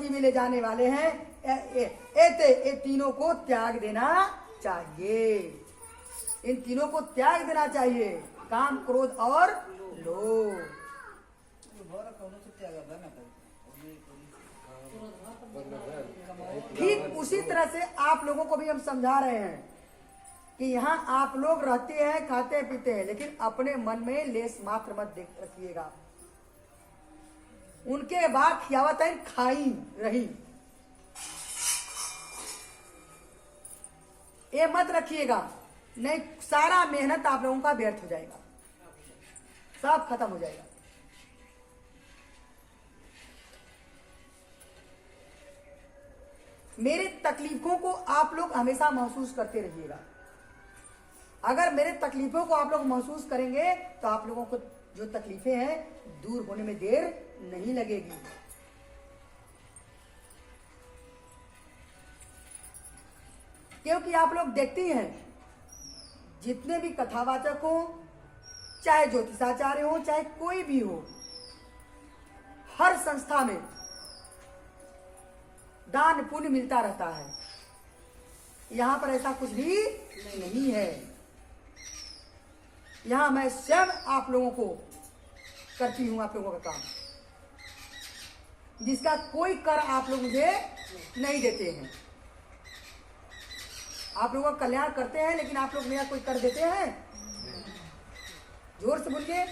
गति में ले जाने वाले हैं। ये तीनों को त्याग देना चाहिए, इन तीनों को त्याग देना चाहिए, काम, क्रोध और लोभ। ठीक उसी तरह से आप लोगों को भी हम समझा रहे हैं कि यहाँ आप लोग रहते हैं, खाते पीते हैं, लेकिन अपने मन में लेस मात्र मत देख रखिएगा। उनके बाद खियावत है खाई रही, ये मत रखिएगा, नहीं सारा मेहनत आप लोगों का व्यर्थ हो जाएगा, सब खत्म हो जाएगा। मेरे तकलीफों को आप लोग हमेशा महसूस करते रहिएगा। अगर मेरे तकलीफों को आप लोग महसूस करेंगे तो आप लोगों को जो तकलीफें हैं दूर होने में देर नहीं लगेगी। क्योंकि आप लोग देखती हैं जितने भी कथावाचक हो, चाहे ज्योतिषाचार्य हो, चाहे कोई भी हो, हर संस्था में दान पुण्य मिलता रहता है। यहां पर ऐसा कुछ भी नहीं है। यहां मैं स्वयं आप लोगों को करती हूं, आप लोगों का काम, जिसका कोई कर आप लोग मुझे नहीं देते हैं। आप लोगों का कल्याण करते हैं, लेकिन आप लोग मेरा कोई कर देते हैं? जोर से बोलिए।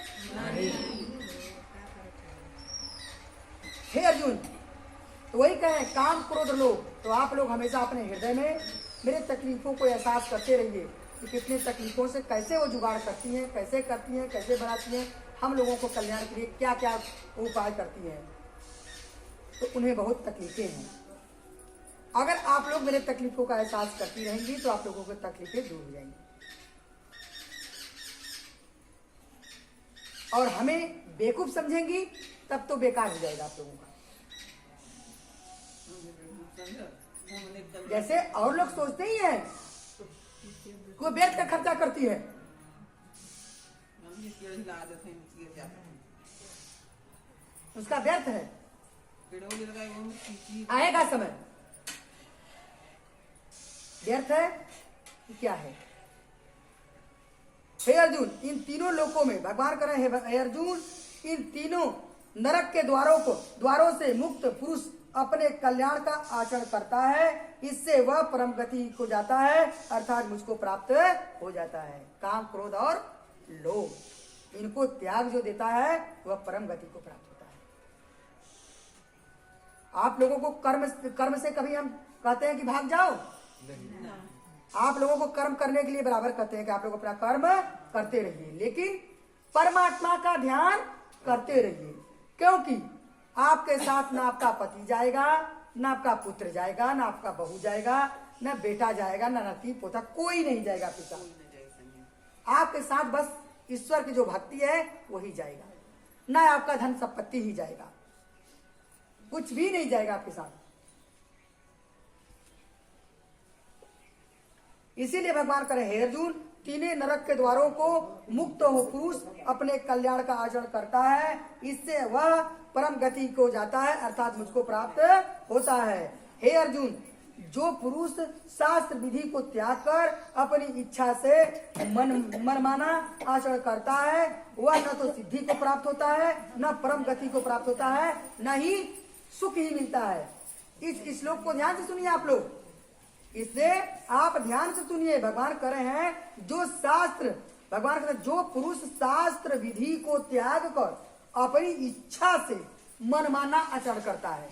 हे अर्जुन, तो वही कहें काम, क्रोध, लोभ। तो आप लोग हमेशा अपने हृदय में मेरे तकलीफों को एहसास करते रहिए कि कितनी तकलीफों से कैसे वो जुगाड़ करती हैं, कैसे करती हैं, कैसे बनाती हैं, हम लोगों को कल्याण के लिए क्या क्या उपाय करती हैं। तो उन्हें बहुत तकलीफें हैं। अगर आप लोग मेरे तकलीफों का एहसास करती रहेंगी तो आप लोगों की तकलीफें दूर हो जाएंगी। और हमें बेवकूफ समझेंगी तब तो बेकार हो जाएगा आप लोगों का। जैसे और लोग सोचते ही हैं कोई व्यर्थ का खर्चा करती है, उसका व्यर्थ है। आएगा समय, व्यर्थ है कि क्या है? हे अर्जुन, इन तीनों लोकों में भगवान कह रहे हैं, हे अर्जुन, इन तीनों नरक के द्वारों से मुक्त पुरुष अपने कल्याण का आचरण करता है, इससे वह परम गति को जाता है, अर्थात मुझको प्राप्त हो जाता है। काम, क्रोध और लोभ, इनको त्याग जो देता है वह परम गति को प्राप्त होता है। आप लोगों को कर्म से कभी हम कहते हैं कि भाग जाओ? नहीं। आप लोगों को कर्म करने के लिए बराबर कहते हैं कि आप लोग अपना कर्म करते रहिए, लेकिन परमात्मा का ध्यान करते रहिए। क्योंकि आपके साथ ना आपका पति जाएगा, ना आपका पुत्र जाएगा, ना आपका बहू जाएगा, ना बेटा जाएगा, ना नाती पोता, कोई नहीं जाएगा आपके साथ। आपके साथ बस ईश्वर की जो भक्ति है वही जाएगा, ना आपका धन संपत्ति ही जाएगा, कुछ भी नहीं जाएगा आपके साथ। इसीलिए भगवान कह रहे हैं, हे अर्जुन, तीनों नरक के द्वारों को मुक्त हो पुरुष अपने कल्याण का आचरण करता है, इससे वह परम गति को जाता है, अर्थात मुझको प्राप्त होता है। हे अर्जुन, जो पुरुष शास्त्र विधि को त्याग कर अपनी इच्छा से मनमाना आचरण करता है, वह न तो सिद्धि को प्राप्त होता है, न परम गति को प्राप्त होता है, न ही सुख ही मिलता है। इस श्लोक को ध्यान से सुनिए आप लोग, इसलिए आप ध्यान से सुनिए। भगवान कह रहे हैं, भगवान कह रहे हैं, जो पुरुष शास्त्र विधि को त्याग कर अपनी इच्छा से मनमाना आचरण करता है,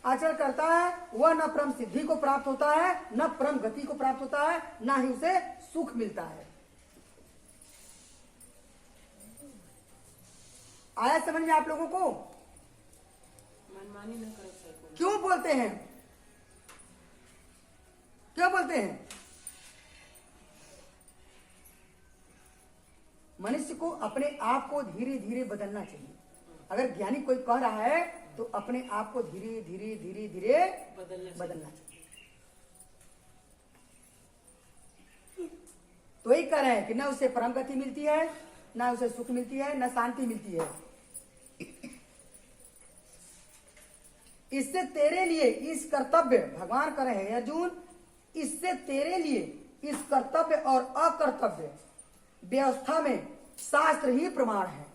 आचरण करता है, वह न परम सिद्धि को प्राप्त होता है, न परम गति को प्राप्त होता है, न ही उसे सुख मिलता है। आया समझ में आप लोगों को? मनमानी न करो। क्यों बोलते हैं? मनुष्य को अपने आप को धीरे धीरे बदलना चाहिए। अगर ज्ञानी कोई कह रहा है तो अपने आप को धीरे धीरे बदलना चाहिए। तो यही कह रहे हैं कि न उसे परम गति मिलती है, न उसे सुख मिलती है, न शांति मिलती है। इससे तेरे लिए इस कर्तव्य, भगवान कह रहे हैं अर्जुन, इससे तेरे लिए इस कर्तव्य और अकर्तव्य व्यवस्था में शास्त्र ही प्रमाण है।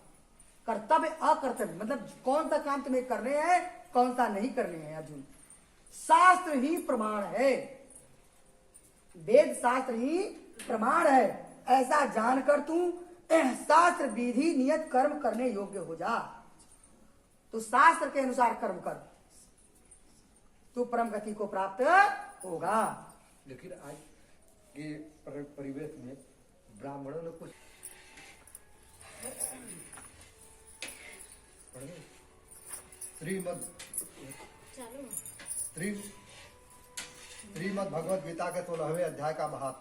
कर्तव्य अकर्तव्य मतलब कौन सा काम तुम्हें करने हैं, कौन सा नहीं करने हैं अर्जुन, शास्त्र ही प्रमाण है, वेद शास्त्र ही प्रमाण है। ऐसा जानकर तू शास्त्र विधि नियत कर्म करने योग्य हो जा। तो शास्त्र के अनुसार कर्म कर, तू परम गति को प्राप्त होगा। लेकिन आज के परिवेश में ब्राह्मणों ने कुछ श्रीमद भगवत गीता के 16वें अध्याय का महात्म।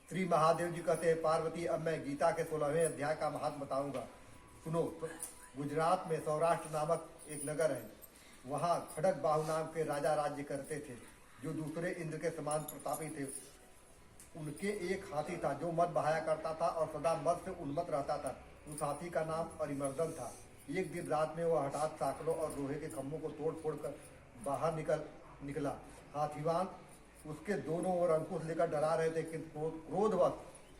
श्री महादेव जी कहते हैं, पार्वती अब मैं गीता के 16वें अध्याय का महात्म बताऊंगा, सुनो। गुजरात में सौराष्ट्र नामक एक नगर है, वहाँ खड़ग बाहु नाम के राजा राज्य करते थे, जो दूसरे इंद्र के समान प्रतापी थे। उनके एक हाथी था जो मद बहाया करता था और सदा मद से उन्मत्त रहता था। उस हाथी का नाम अरिमर्दन था। एक दिन रात में वह हठात साकलों और लोहे के खम्भों को तोड़ फोड़ कर बाहर निकला। हाथीवान उसके दोनों ओर अंकुश लेकर डरा रहे थे, किंतु क्रोधवश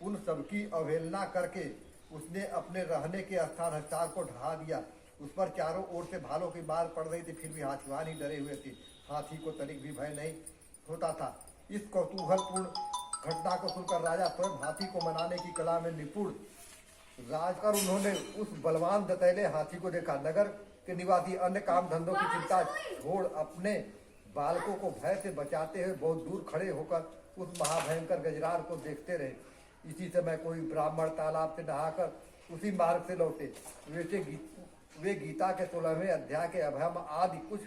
उन सबकी अवहेलना करके उसने अपने रहने के स्थान हस्तार को ढहा दिया। उस पर चारों ओर से भालों की मार पड़ रही थी, फिर भी हाथीवान ही डरे हुए थे। हाथी को तनिक भी भय नहीं होता था। इस कौतूहलपूर्ण घटना को सुनकर राजा स्वयं हाथी को मनाने की कला में निपुण राजकर उन्होंने उस बलवान दतैले हाथी को देखा। नगर के निवासी अन्य काम धंधों की चिंता छोड़ अपने बालकों को भय से बचाते हुए बहुत दूर खड़े होकर उस महाभयंकर गजरार को देखते रहे। इसी समय कोई ब्राह्मण तालाब से नहाकर उसी मार्ग से लौटे। वे गीता के 16वें अध्याय के अभयम आदि कुछ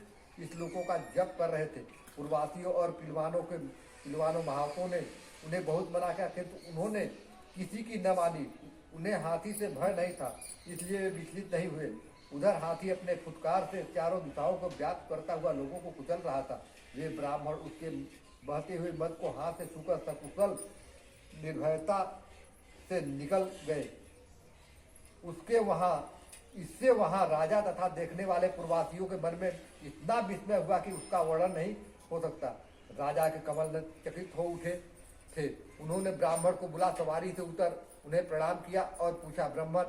श्लोकों का जप कर रहे थे। पूर्ववासियों और पिलवानों महावतों ने उन्हें बहुत मना किया, किंतु उन्होंने किसी की न मानी। उन्हें हाथी से भय नहीं था, इसलिए वे विचलित नहीं हुए। उधर हाथी अपने फुटकार से चारों दिशाओं को व्याप्त करता हुआ लोगों को कुचल रहा था। वे ब्राह्मण उसके बहते हुए मद को हाथ से छूकर सकुशल निर्भयता से निकल गए। इससे वहां राजा तथा देखने वाले पूर्ववासियों के मन में इतना विस्मय हुआ कि उसका वर्णन नहीं हो सकता। राजा के कमल चकित हो उठे थे। उन्होंने ब्राह्मण को बुला सवारी से उतर उन्हें प्रणाम किया और पूछा, ब्राह्मण,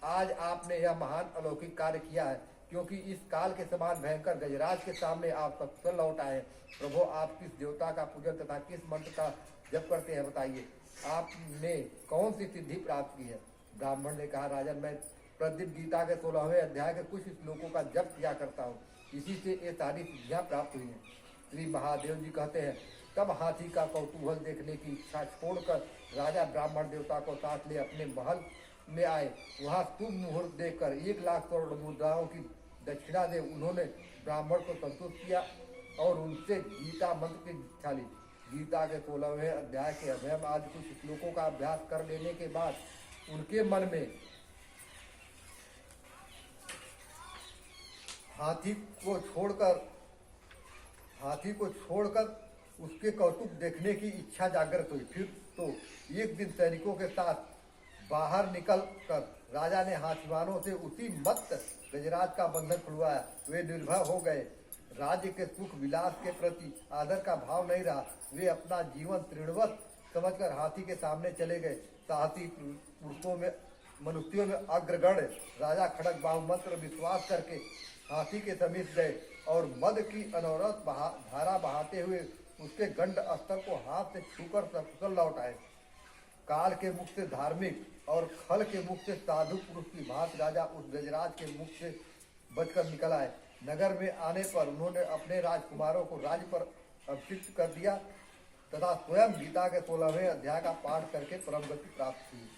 आज आपने यह महान अलौकिक कार्य किया है, क्योंकि इस काल के समान भयंकर गजराज के सामने आप सकुशल लौट आए। प्रभु, आप किस देवता का पूजन तथा किस मंत्र का जप करते हैं, बताइए। आपने कौन सी सिद्धि प्राप्त की है? ब्राह्मण ने कहा, राजन, मैं प्रतिदिन गीता के 16वें अध्याय के कुछ श्लोकों का जप किया करता हूँ, इसी से ये सारी सिद्धियाँ प्राप्त हुई हैं। श्री महादेव जी कहते हैं, तब हाथी का कौतूहल देखने की इच्छा छोड़कर राजा ब्राह्मण देवता को साथ ले अपने महल में आए। वहाँ शुभ मुहूर्त देखकर 1 लाख करोड़ मुद्राओं की दक्षिणा दे उन्होंने ब्राह्मण को संतुष्ट किया और उनसे गीता मंत्र की दीक्षा ली। गीता के 16वें अध्याय के अभयम आदि कुछ श्लोकों का अभ्यास कर लेने के बाद उनके मन में हाथी को छोड़कर उसके कौतुक देखने की इच्छा जागृत हुई। फिर तो एक दिन सैनिकों के साथ बाहर निकल कर राजा ने हाथीवानों से उसी मत्त गजराज का बंधन खुलवाया। वे निर्भय हो गए। राज्य के सुख विलास के प्रति आदर का भाव नहीं रहा। वे अपना जीवन तृणवत समझकर हाथी के सामने चले गए। साहसी मनुष्यों में अग्रगण्य राजा खड़ग बाहु मंत्र विश्वास करके हाथी के समीप गए और मद की अनवरत धारा बहाते हुए उसके गंड स्तर को हाथ से छूकर सकुशल लौट आए। काल के मुख से धार्मिक और खल के मुख से साधु पुरुष की भांति राजा उस गजराज के मुख से बचकर निकल आए। नगर में आने पर उन्होंने अपने राजकुमारों को राज्य पर अभिषिक्त कर दिया तथा स्वयं गीता के 16वें अध्याय का पाठ करके परम गति प्राप्त की।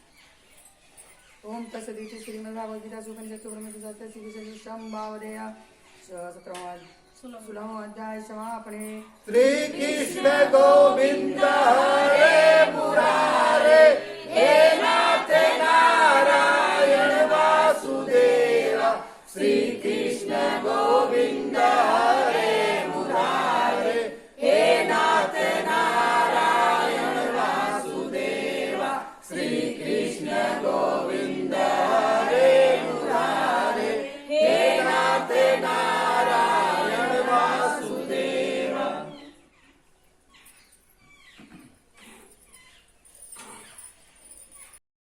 ओम तत्सदिति श्रीमद्भगवद्गीता उपनिषत्सु ब्रह्मसूत्रस्य श्रीकृष्णभावदेय 16वां अध्याय समापने। श्री कृष्ण गोविंद हरे मुरारे, हे नाथ नारायण।